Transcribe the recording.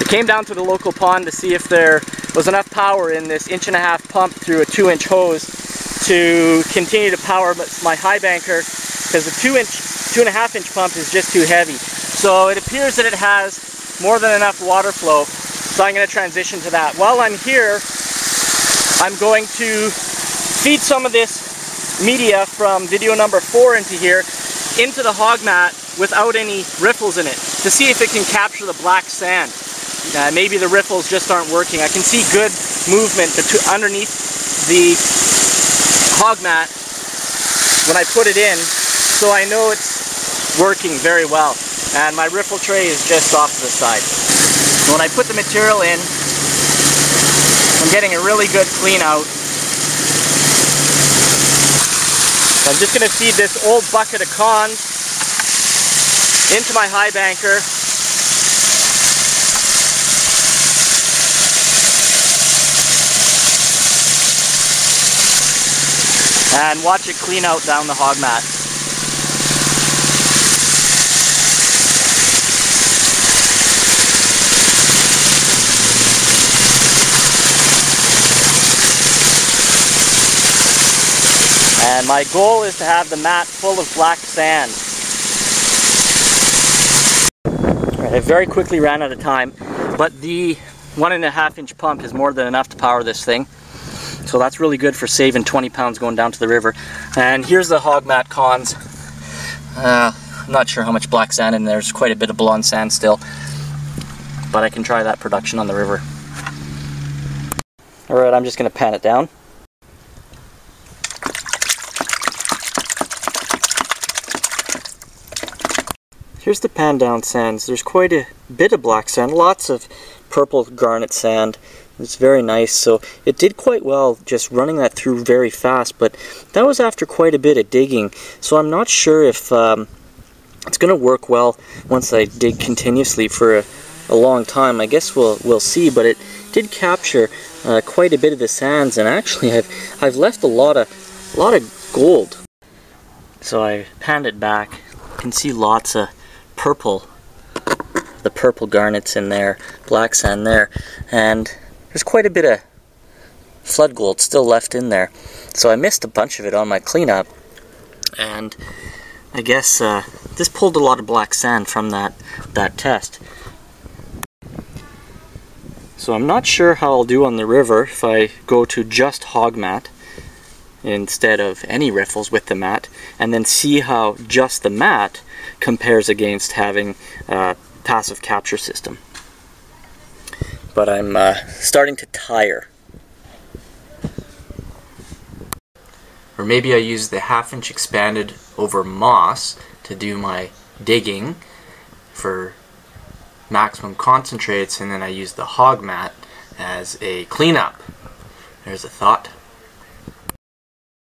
I came down to the local pond to see if there was enough power in this 1.5-inch pump through a 2-inch hose to continue to power my high banker, because the 2.5-inch pump is just too heavy. So it appears that it has more than enough water flow, so I'm going to transition to that. While I'm here, I'm going to feed some of this media from video number 4 into here, into the hog mat without any riffles in it, to see if it can capture the black sand. Maybe the riffles just aren't working. I can see good movement underneath the hog mat when I put it in, so I know it's working very well. And my riffle tray is just off to the side. When I put the material in, I'm getting a really good clean out. I'm just going to feed this old bucket of cons into my high banker. And watch it clean out down the hog mat. And my goal is to have the mat full of black sand. Alright, I very quickly ran out of time, but the 1.5-inch pump is more than enough to power this thing. So that's really good for saving 20 pounds going down to the river. And here's the hog mat cons. I'm not sure how much black sand in there. There's quite a bit of blonde sand still. But I can try that production on the river. Alright, I'm just going to pan it down. Here's the pan down sands. There's quite a bit of black sand, lots of purple garnet sand. It's very nice, so it did quite well just running that through very fast, but that was after quite a bit of digging, so I'm not sure if it's going to work well once I dig continuously for a long time. I guess we'll see, but it did capture quite a bit of the sands, and actually I've left a lot of gold. So I panned it back. You can see lots of purple, the purple garnets in there, black sand there, and there's quite a bit of flood gold still left in there. So I missed a bunch of it on my cleanup, and I guess this pulled a lot of black sand from that test. So I'm not sure how I'll do on the river if I go to just hog mat instead of any riffles with the mat, and then see how just the mat compares against having a passive capture system. But I'm starting to tire. Or maybe I use the 1/2-inch expanded over moss to do my digging for maximum concentrates, and then I use the hog mat as a cleanup. There's a thought.